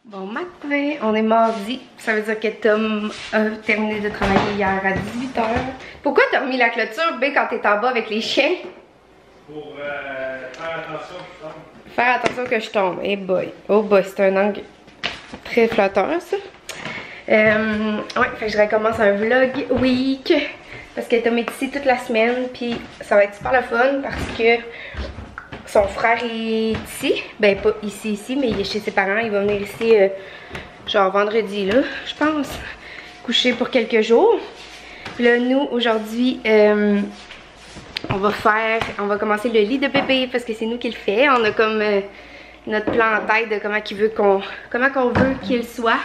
Bon matin, on est mardi. Ça veut dire que Tom a terminé de travailler hier à 18 h. Pourquoi t'as remis la clôture, B, quand t'es en bas avec les chiens? Pour faire attention que je tombe. Faire attention que je tombe. Hey boy. Oh boy, c'est un angle très flatteur, ça. Ouais, fait que je recommence un vlog week. Parce que Tom est ici toute la semaine. Puis ça va être super le fun parce que son frère est ici. Ben, pas ici, mais il est chez ses parents. Il va venir ici, genre vendredi, là, je pense. Coucher pour quelques jours. Puis là, nous, aujourd'hui, on va commencer le lit de bébé parce que c'est nous qui le fait. On a comme notre plan en tête de comment qu'on veut qu'il soit.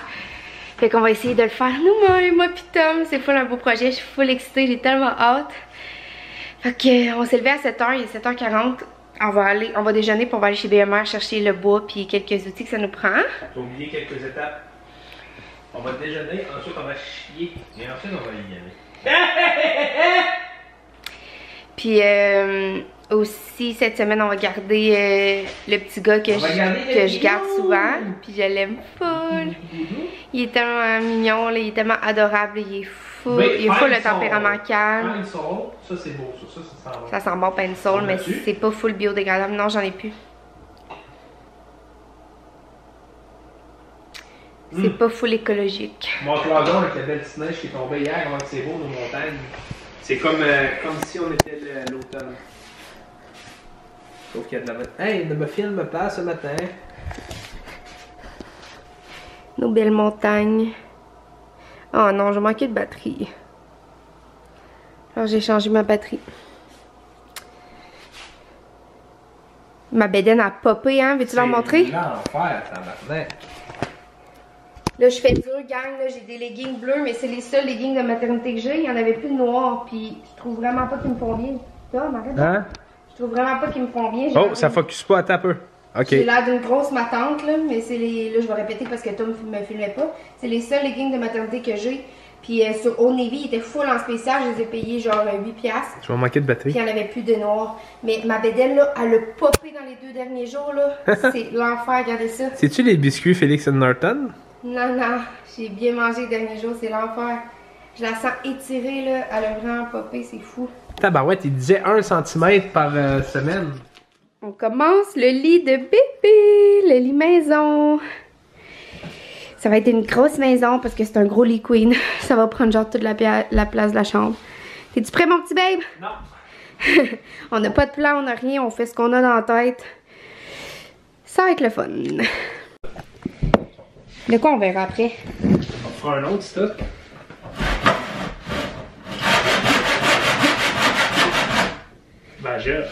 Fait qu'on va essayer de le faire nous-mêmes, moi pis Tom. C'est full un beau projet. Je suis full excitée, j'ai tellement hâte. Fait que on s'est levé à 7 h, il est 7 h 40. On va déjeuner pour on va aller chez BMR chercher le bois puis quelques outils que ça nous prend. T'as oublié quelques étapes. On va déjeuner, ensuite on va chier et ensuite on va y aller. Puis aussi cette semaine on va garder le petit gars que je garde souvent. Puis je l'aime full. Il est tellement mignon, là, il est tellement adorable, il est full, il est full le tempérament calme. Pencil, ça c'est beau, ça sent bon. Ça sent bon pencil, mais c'est pas full biodégradable. Non, j'en ai plus. C'est pas full écologique. Mon cloison avec la belle petite neige qui est tombée hier, comment c'est beau nos montagnes. C'est comme si on était l'automne. Sauf qu'il y a de la... Hey, ne me filme pas ce matin. Nos belles montagnes. Oh non, j'ai manqué de batterie. Alors j'ai changé ma batterie. Ma bédaine a popé, hein? Veux-tu leur montrer? C'est l'enfer, ça maintenant. Là, je fais dur, gang. Là, j'ai des leggings bleus, mais c'est les seuls leggings de maternité que j'ai. Il n'y en avait plus de noirs, puis je trouve vraiment pas qu'ils me font bien. Tom, arrête. Hein? Je trouve vraiment pas qu'ils me font bien. Oh, ça focus pas, attends un peu. Ok. J'ai l'air d'une grosse matante, là, mais c'est les... Là, je vais répéter parce que Tom me filmait pas. C'est les seuls leggings de maternité que j'ai. Puis sur Old Navy, ils étaient full en spécial. Je les ai payés genre 8$. Tu vas manquer de batterie. Puis il n'y en avait plus de noir. Mais ma bédaine, là, elle a popé dans les 2 derniers jours, là. C'est l'enfer, regardez ça. C'est-tu les biscuits Félix Norton? Non, non. J'ai bien mangé les derniers jours, c'est l'enfer. Je la sens étirée, là. Elle a vraiment popé, c'est fou. Tabarouette, il disait 1 cm par semaine. On commence le lit de bébé, le lit maison. Ça va être une grosse maison parce que c'est un gros lit queen. Ça va prendre genre toute la place de la chambre. T'es-tu prêt, mon petit babe? Non. On n'a pas de plan, on n'a rien, on fait ce qu'on a dans la tête. Ça va être le fun. De quoi on verra après? On fera un autre stock. Majeur.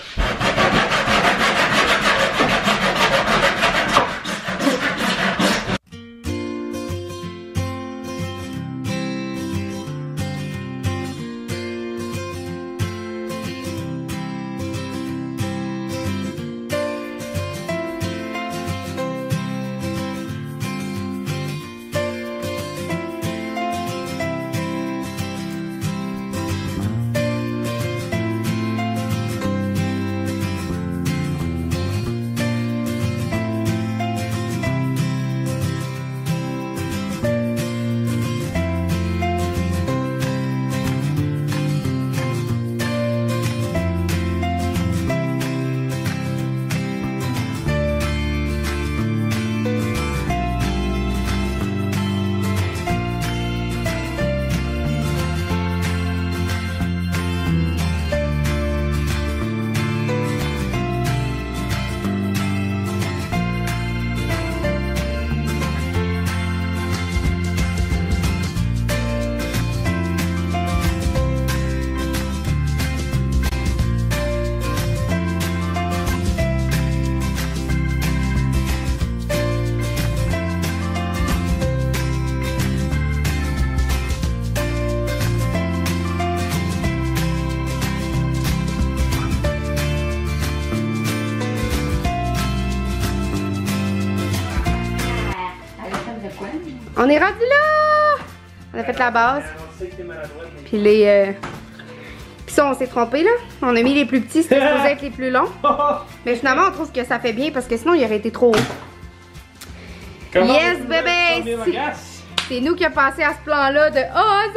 On est rendu là! On a fait la base. Puis les... Puis ça, on s'est trompé là. On a mis les plus petits, c'était supposé être les plus longs. Mais finalement, on trouve que ça fait bien parce que sinon, il aurait été trop haut. Yes, bébé! C'est nous qui avons pensé à ce plan-là de A à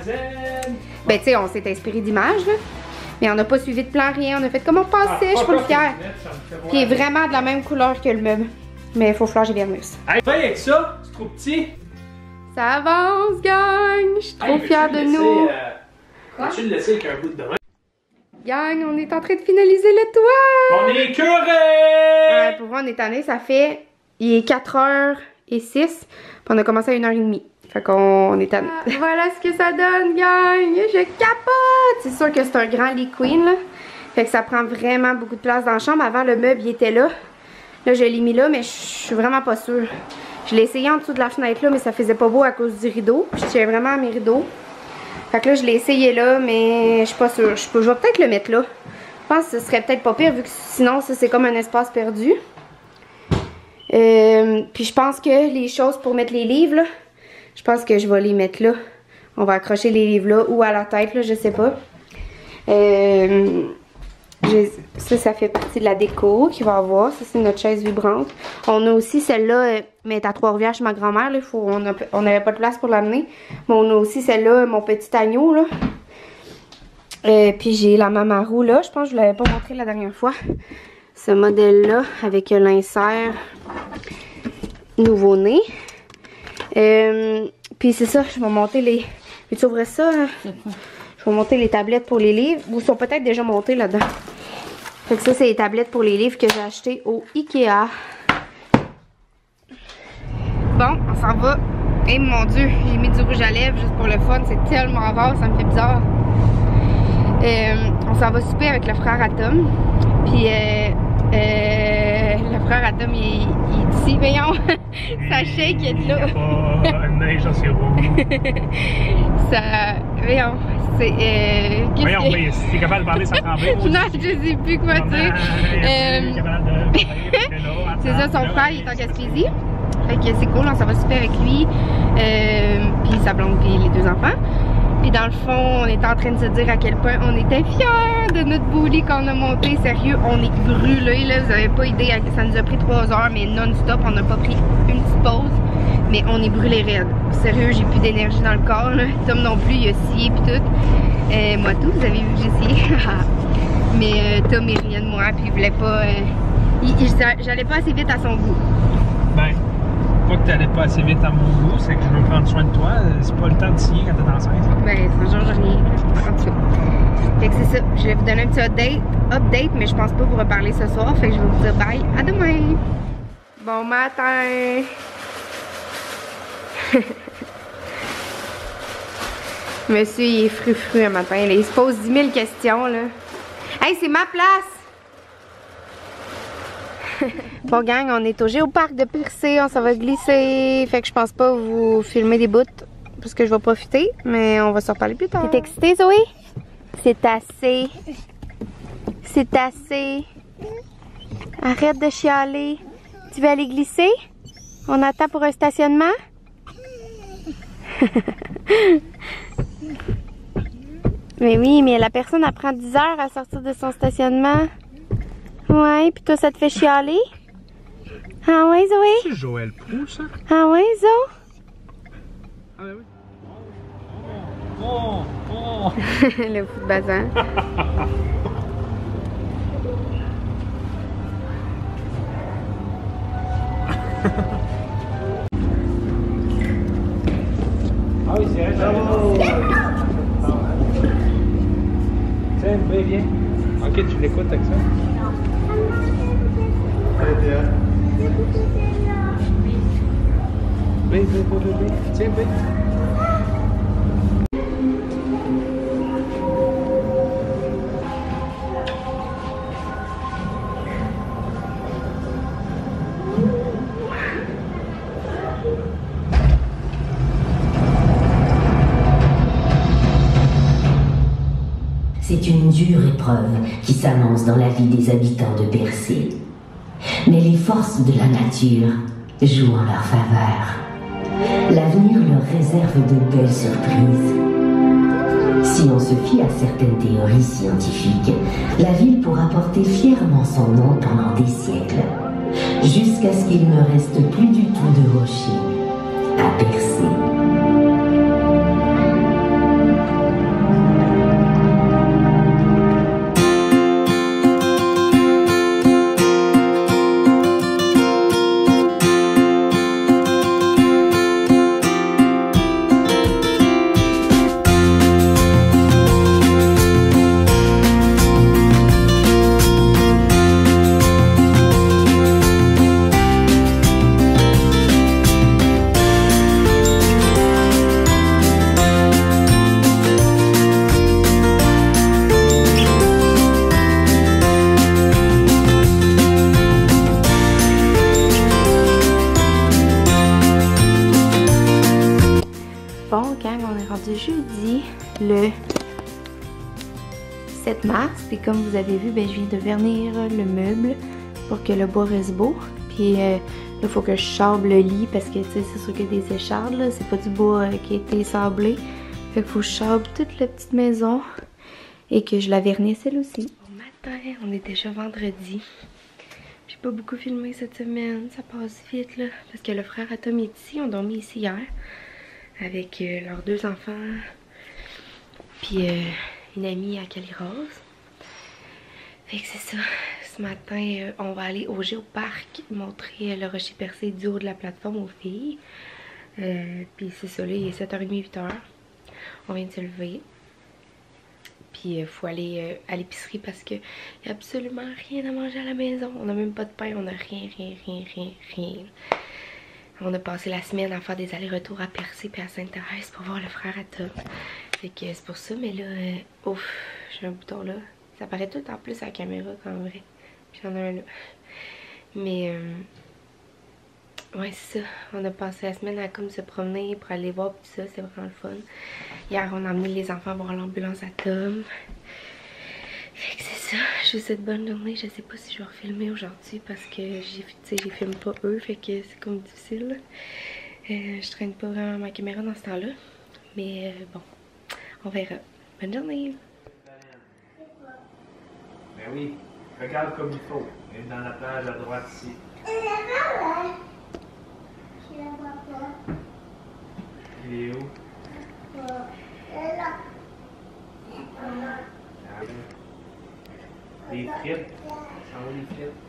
Z! Ben, tu sais, on s'est inspiré d'images, là. Mais on n'a pas suivi de plan, rien. On a fait comme on pensait, je suis pas fière. Puis il est vraiment de la même couleur que le meuble. Mais il faut flancher et vernis. Hey, avec ça, c'est trop petit. Ça avance, gang! Je suis trop fière de nous. Peux-tu le laisser avec un bout de main? Gang, on est en train de finaliser le toit! On est écœurés! Ouais, pour voir, on est tanné, ça fait... Il est 4h06, puis on a commencé à 1h30. Fait qu'on est tanné. Voilà ce que ça donne, gang! Je capote! C'est sûr que c'est un grand lit queen, là. Fait que ça prend vraiment beaucoup de place dans la chambre. Avant, le meuble, il était là. Là, je l'ai mis là, mais je suis vraiment pas sûre. Je l'ai essayé en dessous de la fenêtre, là, mais ça faisait pas beau à cause du rideau. Je tiens vraiment à mes rideaux. Fait que là, je l'ai essayé là, mais je suis pas sûre. Je vais peut-être le mettre là. Je pense que ce serait peut-être pas pire, vu que sinon, ça, c'est comme un espace perdu. Puis je pense que les choses pour mettre les livres, là, je pense que je vais les mettre là. On va accrocher les livres là ou à la tête, là, je sais pas. Ça fait partie de la déco qu'il va avoir. Ça, c'est notre chaise vibrante. On a aussi celle-là, mais elle est à Trois-Rivières chez ma grand-mère. On n'avait pas de place pour l'amener. Mais on a aussi celle-là, mon petit agneau, là. Puis j'ai la Mamarou, là. Je pense que je ne vous l'avais pas montré la dernière fois. Ce modèle-là, avec l'insert nouveau-né. Puis c'est ça, je vais monter les... Veux-tu ouvrir ça? Hein? Je vais monter les tablettes pour les livres. Ils sont peut-être déjà montés là-dedans. Fait que ça, c'est les tablettes pour les livres que j'ai achetées au Ikea. Bon, on s'en va. Et mon Dieu, j'ai mis du rouge à lèvres juste pour le fun. C'est tellement rare, ça me fait bizarre. On s'en va souper avec le frère à Tom. Puis le frère à Tom, il est ici. Voyons, ça shake, il est là. Il y a pas une neige en sirop. Ça... Voyons, c'est... Voyons, mais si t'es capable de parler sans trembler. Non, je sais plus quoi dire. C'est ça, son frère, il est en Gaspésie. Fait que c'est cool, on s'en va souper avec lui. Puis sa blonde, puis les deux enfants. Puis dans le fond, on était en train de se dire à quel point on était fiers de notre beau lit qu'on a monté. Sérieux, on est brûlés, là. Vous avez pas idée, ça nous a pris 3 heures, mais non-stop. On n'a pas pris une petite pause. Mais on est brûlés raides. Sérieux, j'ai plus d'énergie dans le corps, là. Tom non plus, il a scié pis tout. Moi tout, vous avez vu que j'ai scié. Mais Tom, il riait de moi, puis il voulait pas... J'allais pas assez vite à son goût. Ben, pas que t'allais pas assez vite à mon goût, c'est que je veux prendre soin de toi. C'est pas le temps de scier quand t'es enceinte. Ben, ça change rien. En tout cas. Fait que c'est ça. Je vais vous donner un petit update, mais je pense pas vous reparler ce soir. Fait que je vais vous dire bye. À demain. Bon matin. Monsieur, il est fru un matin. Là. Il se pose 10 000 questions. Là. Hey, c'est ma place! Bon, gang, on est au Géoparc de Percé. On s'en va glisser. Fait que je pense pas vous filmer des bouts parce que je vais profiter. Mais on va se reparler plus tard. T'es excitée, Zoé? C'est assez. C'est assez. Arrête de chialer. Tu veux aller glisser? On attend pour un stationnement? Mais oui, mais la personne elle prend 10 heures à sortir de son stationnement. Ouais, puis toi ça te fait chialer? Ah ouais, Zoé? C'est Joël Proulx, ça? Ah ouais, Zo? Ah ben oui. Le fou de bazin. Ah oui, c'est vrai. Tiens, viens. Ok, tu l'écoutes avec ça? Viens. Tiens, viens. C'est une dure épreuve qui s'annonce dans la vie des habitants de Percé. Mais les forces de la nature jouent en leur faveur. L'avenir leur réserve de belles surprises. Si on se fie à certaines théories scientifiques, la ville pourra porter fièrement son nom pendant des siècles. jusqu'à ce qu'il ne reste plus du tout de rocher à percer. Bon, gang, on est rendu jeudi, le 7 mars, puis comme vous avez vu, ben, je viens de vernir le meuble pour que le bois reste beau. Puis là, il faut que je sable le lit parce que, tu sais, c'est sûr qu'il y a des échardes, là, c'est pas du bois qui a été sablé. Fait qu'il faut que je sable toute la petite maison et que je la vernisse elle aussi. Bon matin, on est déjà vendredi. J'ai pas beaucoup filmé cette semaine, ça passe vite, là, parce que le frère à Tom est ici, on dormit ici hier. Avec leurs 2 enfants, puis une amie à Cali-Rose. Fait que c'est ça. Ce matin, on va aller au Géoparc montrer le rocher percé du haut de la plateforme aux filles. Puis c'est ça, là, il est 7h30, 8h. On vient de se lever. Puis il faut aller à l'épicerie parce qu'il n'y a absolument rien à manger à la maison. On n'a même pas de pain, on n'a rien. On a passé la semaine à faire des allers-retours à Percé puis à Sainte-Thérèse pour voir le frère à Tom. Fait que c'est pour ça, mais là, ouf, j'ai un bouton là. Ça paraît tout en plus à la caméra en vrai. J'en ai un là. Mais, ouais, c'est ça. On a passé la semaine à comme se promener pour aller voir tout ça, c'est vraiment le fun. Hier, on a emmené les enfants voir l'ambulance à Tom. Fait que c'est ça, je vous souhaite bonne journée. Je sais pas si je vais refilmer aujourd'hui parce que j'ai filme pas eux, fait que c'est comme difficile. Je traîne pas vraiment ma caméra dans ce temps-là. Mais bon, on verra. Bonne journée! Ben oui, regarde comme il faut. Même dans la plage à droite ici. Je la vois pas. Il est où? Là. Les frites. Ça va les frites?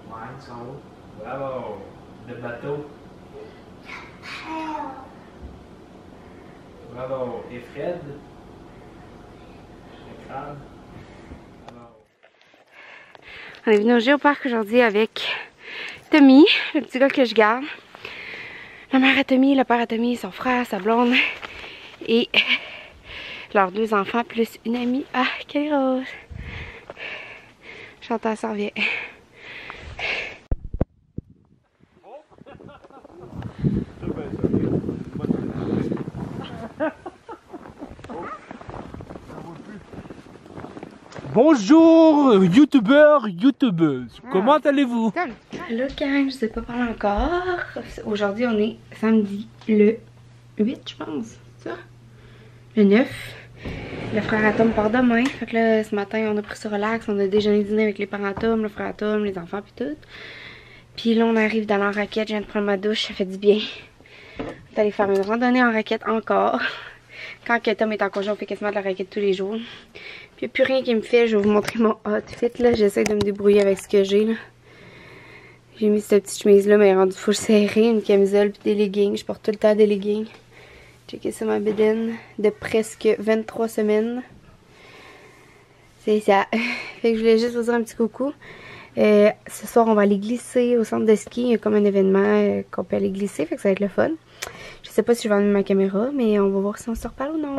Ouais, ils sont où? Bravo! Le bateau. Bravo! Et Fred? Le crabe? Bravo! On est venu au Géoparc aujourd'hui avec Tommy, le petit gars que je garde. La mère à Tommy, le père à Tommy, son frère, sa blonde et leurs 2 enfants plus une amie à Cali-Rose. Chantal s'en vient. Bonjour youtubeurs, youtubeuses, comment allez-vous? Là, gang, je sais pas parler encore. Aujourd'hui, on est samedi le 8, je pense. C'est ça? Le 9. Le frère à Tom part demain. Fait que là, ce matin, on a pris ce relax. On a déjeuné dîner avec les parents à Tom, le frère à Tom, les enfants, puis tout. Puis là, on arrive dans la raquette. Je viens de prendre ma douche. Ça fait du bien. On est allé faire une randonnée en raquette encore. Quand Tom est en congé, on fait quasiment de la raquette tous les jours. Puis il n'y a plus rien qui me fait. Je vais vous montrer mon outfit. Là, j'essaie de me débrouiller avec ce que j'ai. J'ai mis cette petite chemise-là, mais elle est rendue full serrée. Une camisole puis des leggings. Je porte tout le temps des leggings. Checkez ça, ma bédaine de presque 23 semaines. C'est ça. Fait que je voulais juste vous dire un petit coucou. Ce soir, on va aller glisser au centre de ski. Il y a comme un événement qu'on peut aller glisser. Fait que ça va être le fun. Je sais pas si je vais emmener ma caméra, mais on va voir si on se reparle ou non.